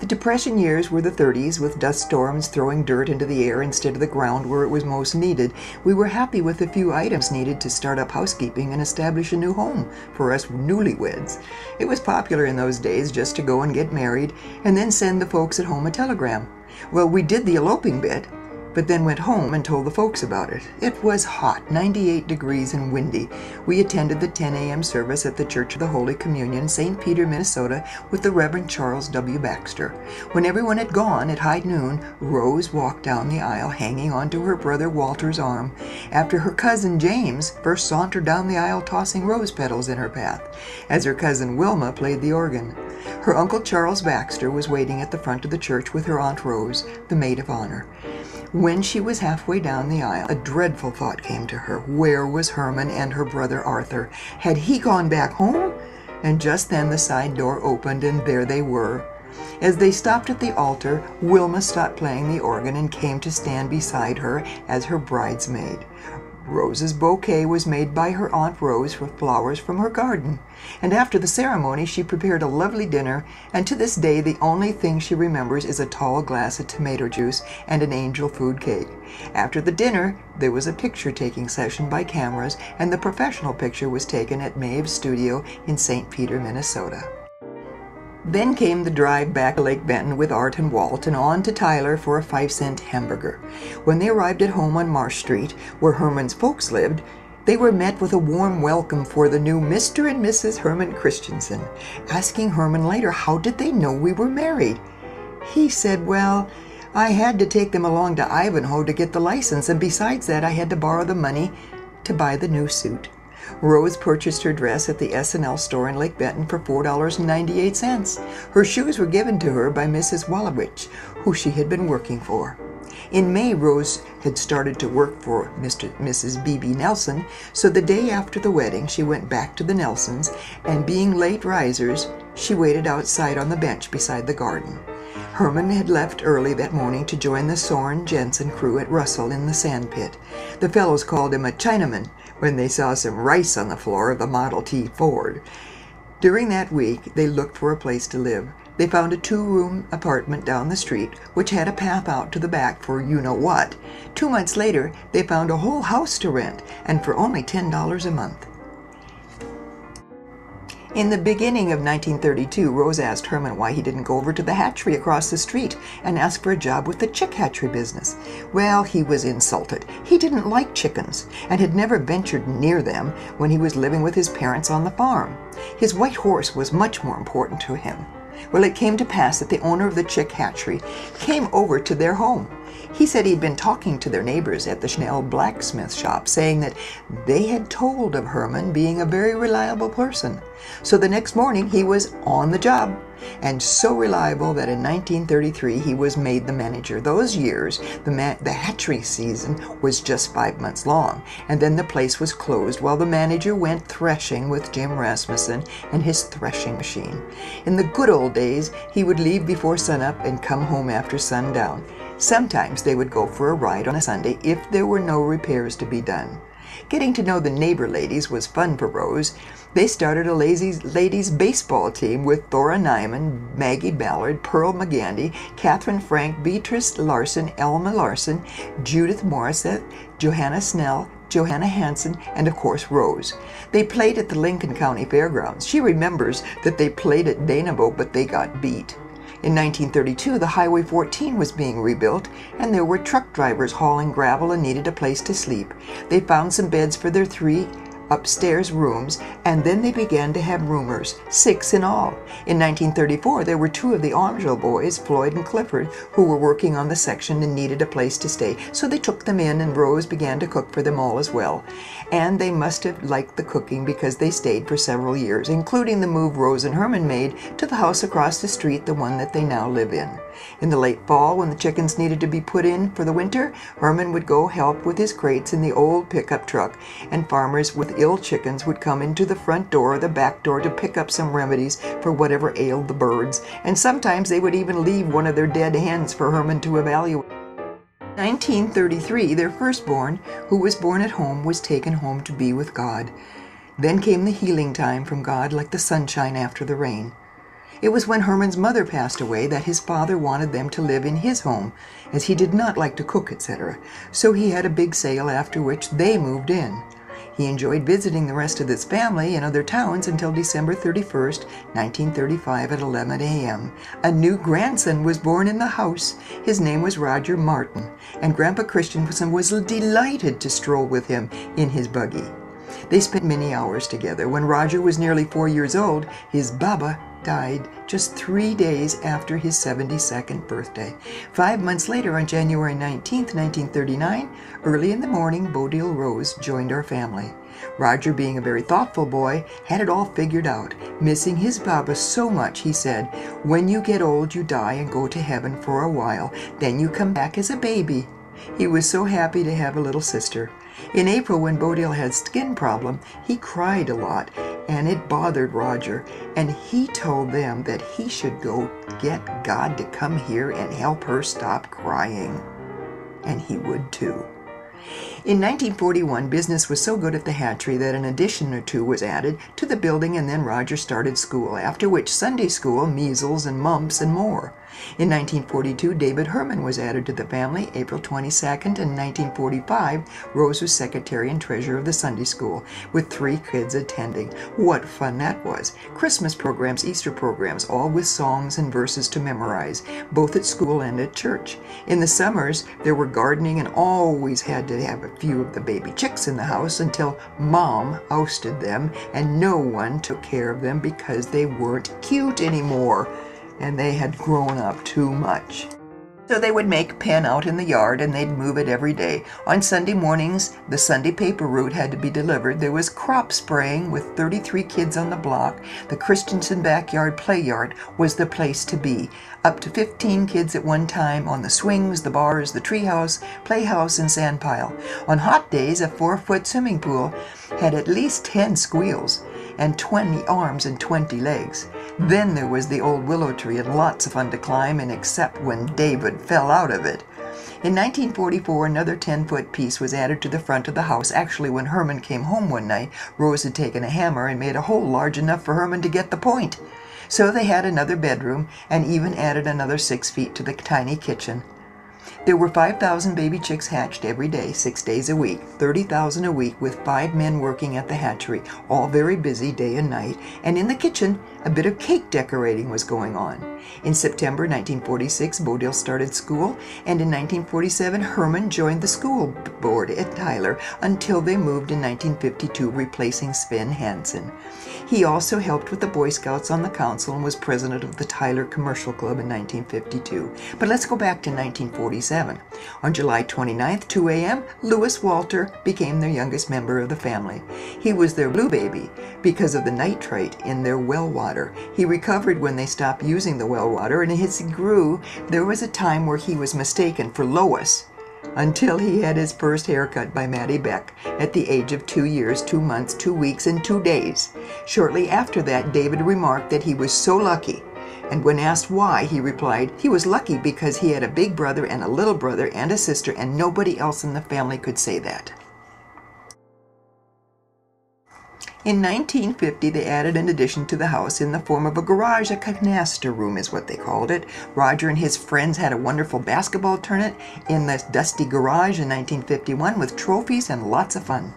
Depression years were the 30s, with dust storms throwing dirt into the air instead of the ground where it was most needed. We were happy with the few items needed to start up housekeeping and establish a new home for us newlyweds. It was popular in those days just to go and get married and then send the folks at home a telegram. Well, we did the eloping bit, but then went home and told the folks about it. It was hot, 98 degrees and windy. We attended the 10 a.m. service at the Church of the Holy Communion, St. Peter, Minnesota, with the Reverend Charles W. Baxter. When everyone had gone at high noon, Rose walked down the aisle hanging onto her brother Walter's arm, after her cousin James first sauntered down the aisle tossing rose petals in her path, as her cousin Wilma played the organ. Her Uncle Charles Baxter was waiting at the front of the church with her Aunt Rose, the maid of honor. When she was halfway down the aisle, a dreadful thought came to her. Where was Herman and her brother Arthur? Had he gone back home? And just then the side door opened, and there they were. As they stopped at the altar, Wilma stopped playing the organ and came to stand beside her as her bridesmaid. Rose's bouquet was made by her Aunt Rose with flowers from her garden, and after the ceremony she prepared a lovely dinner, and to this day the only thing she remembers is a tall glass of tomato juice and an angel food cake. After the dinner, there was a picture-taking session by cameras, and the professional picture was taken at Maeve's studio in St. Peter, Minnesota. Then came the drive back to Lake Benton with Art and Walt, and on to Tyler for a 5-cent hamburger. When they arrived at home on Marsh Street, where Herman's folks lived, they were met with a warm welcome for the new Mr. and Mrs. Herman Christensen. Asking Herman later how did they know we were married, he said, "Well, I had to take them along to Ivanhoe to get the license, and besides that I had to borrow the money to buy the new suit." Rose purchased her dress at the S&L store in Lake Benton for $4.98. Her shoes were given to her by Mrs. Wallowich, who she had been working for. In May, Rose had started to work for Mrs. B.B. Nelson, so the day after the wedding she went back to the Nelsons, and being late risers, she waited outside on the bench beside the garden. Herman had left early that morning to join the Soren Jensen crew at Russell in the sand pit. The fellows called him a Chinaman when they saw some rice on the floor of the Model T Ford. During that week, they looked for a place to live. They found a 2-room apartment down the street, which had a path out to the back for you-know-what. 2 months later, they found a whole house to rent, and for only $10 a month. In the beginning of 1932, Rose asked Herman why he didn't go over to the hatchery across the street and ask for a job with the chick hatchery business. Well, he was insulted. He didn't like chickens and had never ventured near them when he was living with his parents on the farm. His white horse was much more important to him. Well, it came to pass that the owner of the chick hatchery came over to their home. He said he'd been talking to their neighbors at the Schnell blacksmith shop, saying that they had told of Herman being a very reliable person. So the next morning he was on the job, and so reliable that in 1933 he was made the manager. Those years, the hatchery season was just 5 months long, and then the place was closed while the manager went threshing with Jim Rasmussen and his threshing machine. In the good old days, he would leave before sunup and come home after sundown. Sometimes they would go for a ride on a Sunday if there were no repairs to be done. Getting to know the neighbor ladies was fun for Rose. They started a ladies baseball team with Thora Nyman, Maggie Ballard, Pearl McGandy, Catherine Frank, Beatrice Larson, Elma Larson, Judith Morissette, Johanna Snell, Johanna Hansen, and of course Rose. They played at the Lincoln County Fairgrounds. She remembers that they played at Danabo, but they got beat. In 1932, the Highway 14 was being rebuilt, and there were truck drivers hauling gravel and needed a place to sleep. They found some beds for their 3 upstairs rooms, and then they began to have roomers, 6 in all. In 1934, there were 2 of the Angel boys, Floyd and Clifford, who were working on the section and needed a place to stay, so they took them in, and Rose began to cook for them all as well. And they must have liked the cooking because they stayed for several years, including the move Rose and Herman made to the house across the street, the one that they now live in. In the late fall, when the chickens needed to be put in for the winter, Herman would go help with his crates in the old pickup truck, and farmers with ill chickens would come into the front door or the back door to pick up some remedies for whatever ailed the birds, and sometimes they would even leave one of their dead hens for Herman to evaluate. In 1933, their firstborn, who was born at home, was taken home to be with God. Then came the healing time from God like the sunshine after the rain. It was when Herman's mother passed away that his father wanted them to live in his home, as he did not like to cook, etc. So he had a big sale, after which they moved in. He enjoyed visiting the rest of his family in other towns until December 31st, 1935 at 11 a.m. A new grandson was born in the house. His name was Roger Martin, and Grandpa Christensen was delighted to stroll with him in his buggy. They spent many hours together. When Roger was nearly 4 years old, his Baba died just 3 days after his 72nd birthday. 5 months later, on January 19, 1939, early in the morning, Bodil Rose joined our family. Roger, being a very thoughtful boy, had it all figured out. Missing his Baba so much, he said, "When you get old, you die and go to heaven for a while. Then you come back as a baby." He was so happy to have a little sister. In April, when Bodil had skin problem, he cried a lot, and it bothered Roger, and he told them that he should go get God to come here and help her stop crying. And he would too. In 1941, business was so good at the hatchery that an addition or two was added to the building, and then Roger started school, after which Sunday school, measles and mumps, and more. In 1942, David Herman was added to the family, April 22nd, and 1945, Rose was secretary and treasurer of the Sunday school, with 3 kids attending. What fun that was! Christmas programs, Easter programs, all with songs and verses to memorize, both at school and at church. In the summers, there were gardening, and always had to have a few of the baby chicks in the house until Mom ousted them, and no one took care of them because they weren't cute anymore, and they had grown up too much. So they would make a pen out in the yard, and they'd move it every day. On Sunday mornings, the Sunday paper route had to be delivered. There was crop spraying with 33 kids on the block. The Christensen backyard play yard was the place to be. Up to 15 kids at one time on the swings, the bars, the treehouse, playhouse, and sandpile. On hot days, a 4-foot swimming pool had at least 10 squeals and 20 arms and 20 legs. Then there was the old willow tree, and lots of fun to climb in, except when David fell out of it. In 1944, another 10-foot piece was added to the front of the house. Actually, when Herman came home one night, Rose had taken a hammer and made a hole large enough for Herman to get the point. So they had another bedroom, and even added another 6 feet to the tiny kitchen. There were 5,000 baby chicks hatched every day, 6 days a week, 30,000 a week, with 5 men working at the hatchery, all very busy day and night, and in the kitchen, a bit of cake decorating was going on. In September 1946, Bodil started school, and in 1947, Herman joined the school board at Tyler until they moved in 1952, replacing Sven Hansen. He also helped with the Boy Scouts on the council and was president of the Tyler Commercial Club in 1952. But let's go back to 1947. On July 29th, 2 a.m., Louis Walter became their youngest member of the family. He was their blue baby because of the nitrate in their well water. He recovered when they stopped using the well water, and as he grew, there was a time where he was mistaken for Lois, until he had his first haircut by Mattie Beck at the age of 2 years, 2 months, 2 weeks, and 2 days. Shortly after that, David remarked that he was so lucky, and when asked why, he replied he was lucky because he had a big brother and a little brother and a sister, and nobody else in the family could say that. In 1950, they added an addition to the house in the form of a garage. A canister room is what they called it. Roger and his friends had a wonderful basketball tournament in the dusty garage in 1951 with trophies and lots of fun.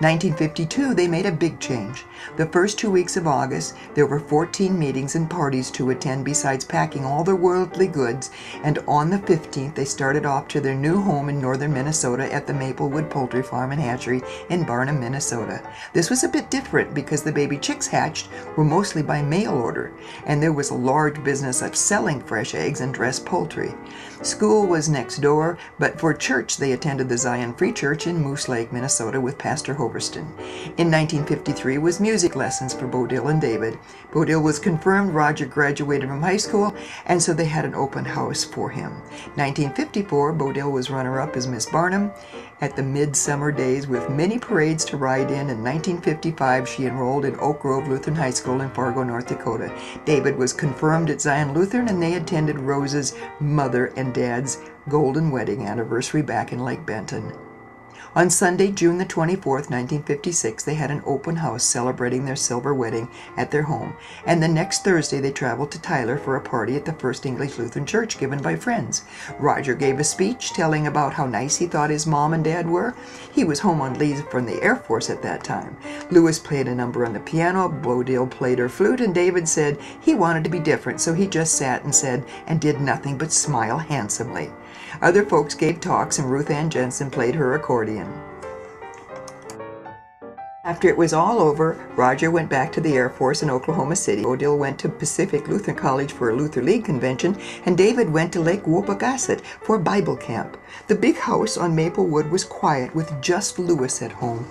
1952, they made a big change. The first 2 weeks of August, there were 14 meetings and parties to attend besides packing all their worldly goods, and on the 15th, they started off to their new home in northern Minnesota at the Maplewood Poultry Farm and Hatchery in Barnum, Minnesota. This was a bit different because the baby chicks hatched were mostly by mail order, and there was a large business of selling fresh eggs and dressed poultry. School was next door, but for church they attended the Zion Free Church in Moose Lake, Minnesota with Pastor Hoverston. In 1953 was music lessons for Bodil and David. Bodil was confirmed, Roger graduated from high school, and so they had an open house for him. 1954, Bodil was runner-up as Miss Barnum at the Midsummer Days with many parades to ride in. In 1955, she enrolled in Oak Grove Lutheran High School in Fargo, North Dakota. David was confirmed at Zion Lutheran, and they attended Rose's mother and dad's golden wedding anniversary back in Lake Benton. On Sunday, June the 24th, 1956, they had an open house celebrating their silver wedding at their home, and the next Thursday they traveled to Tyler for a party at the First English Lutheran Church given by friends. Roger gave a speech telling about how nice he thought his mom and dad were. He was home on leave from the Air Force at that time. Louis played a number on the piano, Bodil played her flute, and David said he wanted to be different, so he just sat and said and did nothing but smile handsomely. Other folks gave talks, and Ruth Ann Jensen played her accordion. After it was all over, Roger went back to the Air Force in Oklahoma City. Bodil went to Pacific Lutheran College for a Luther League convention, and David went to Lake Waupagasset for Bible camp. The big house on Maplewood was quiet with just Louis at home.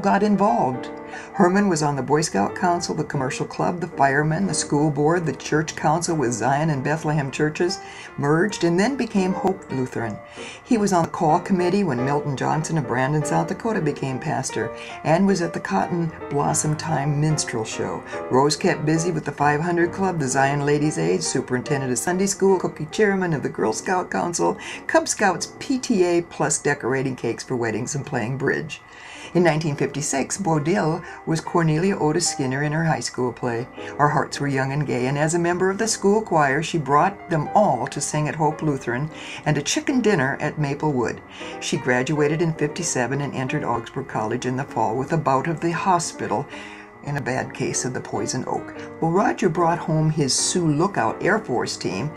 Got involved. Herman was on the Boy Scout Council, the Commercial Club, the Firemen, the School Board, the Church Council with Zion and Bethlehem churches, merged, and then became Hope Lutheran. He was on the Call Committee when Milton Johnson of Brandon, South Dakota became pastor, and was at the Cotton Blossom Time Minstrel Show. Rose kept busy with the 500 Club, the Zion Ladies' Aid, superintendent of Sunday School, cookie chairman of the Girl Scout Council, Cub Scouts PTA, plus decorating cakes for weddings and playing bridge. In 1956, Bodil was Cornelia Otis Skinner in her high school play. Our hearts were young and gay, and as a member of the school choir, she brought them all to sing at Hope Lutheran and a chicken dinner at Maplewood. She graduated in 57 and entered Augsburg College in the fall with a bout of the hospital in a bad case of the poison oak. Well, Roger brought home his Sioux Lookout Air Force team,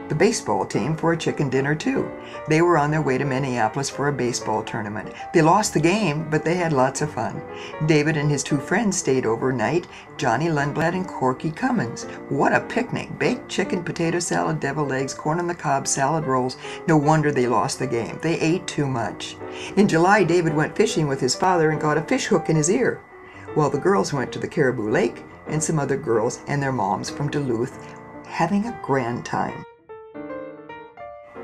the baseball team, for a chicken dinner too. They were on their way to Minneapolis for a baseball tournament. They lost the game, but they had lots of fun. David and his two friends stayed overnight, Johnny Lundblad and Corky Cummins. What a picnic! Baked chicken, potato salad, deviled eggs, corn on the cob, salad rolls. No wonder they lost the game. They ate too much. In July, David went fishing with his father and got a fish hook in his ear, while the girls went to the Caribou Lake, and some other girls and their moms from Duluth having a grand time.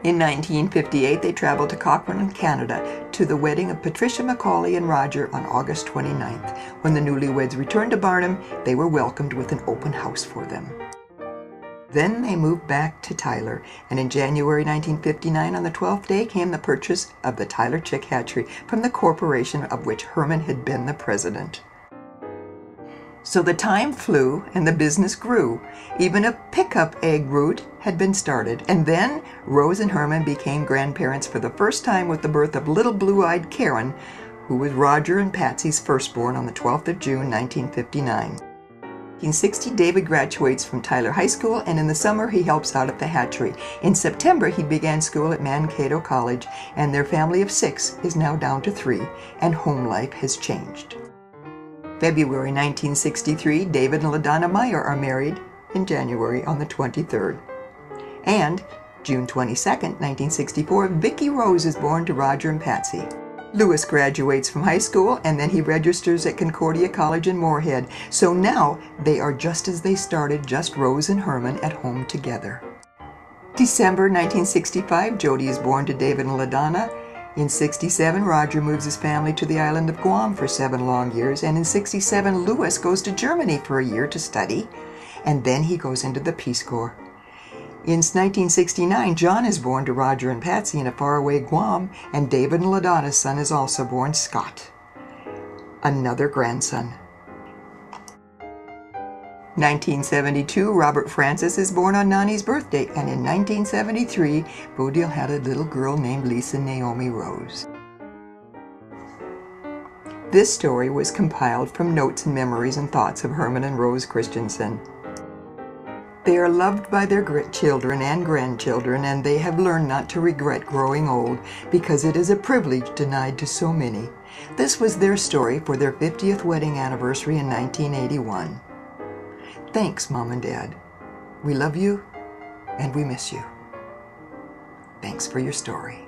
In 1958, they traveled to Cochrane, Canada, to the wedding of Patricia Macaulay and Roger on August 29th. When the newlyweds returned to Barnum, they were welcomed with an open house for them. Then they moved back to Tyler, and in January 1959, on the 12th day, came the purchase of the Tyler Chick Hatchery from the corporation of which Herman had been the president. So the time flew and the business grew. Even a pickup egg route had been started. And then Rose and Herman became grandparents for the first time with the birth of little blue-eyed Karen, who was Roger and Patsy's firstborn on the 12th of June, 1959. In 1960, David graduates from Tyler High School, and in the summer he helps out at the hatchery. In September, he began school at Mankato College, and their family of 6 is now down to 3, and home life has changed. February 1963, David and LaDonna Meyer are married in January on the 23rd. And June 22nd, 1964, Vicki Rose is born to Roger and Patsy. Louis graduates from high school, and then he registers at Concordia College in Moorhead. So now they are just as they started, just Rose and Herman at home together. December 1965, Jody is born to David and LaDonna. In 67, Roger moves his family to the island of Guam for 7 long years, and in 67, Louis goes to Germany for a year to study, and then he goes into the Peace Corps. In 1969, John is born to Roger and Patsy in a faraway Guam, and David and LaDonna's son is also born, Scott, another grandson. 1972, Robert Francis is born on Nani's birthday, and in 1973, Bodil had a little girl named Lisa Naomi Rose. This story was compiled from notes and memories and thoughts of Herman and Rose Christensen. They are loved by their children and grandchildren, and they have learned not to regret growing old, because it is a privilege denied to so many. This was their story for their 50th wedding anniversary in 1981. Thanks, Mom and Dad. We love you, and we miss you. Thanks for your story.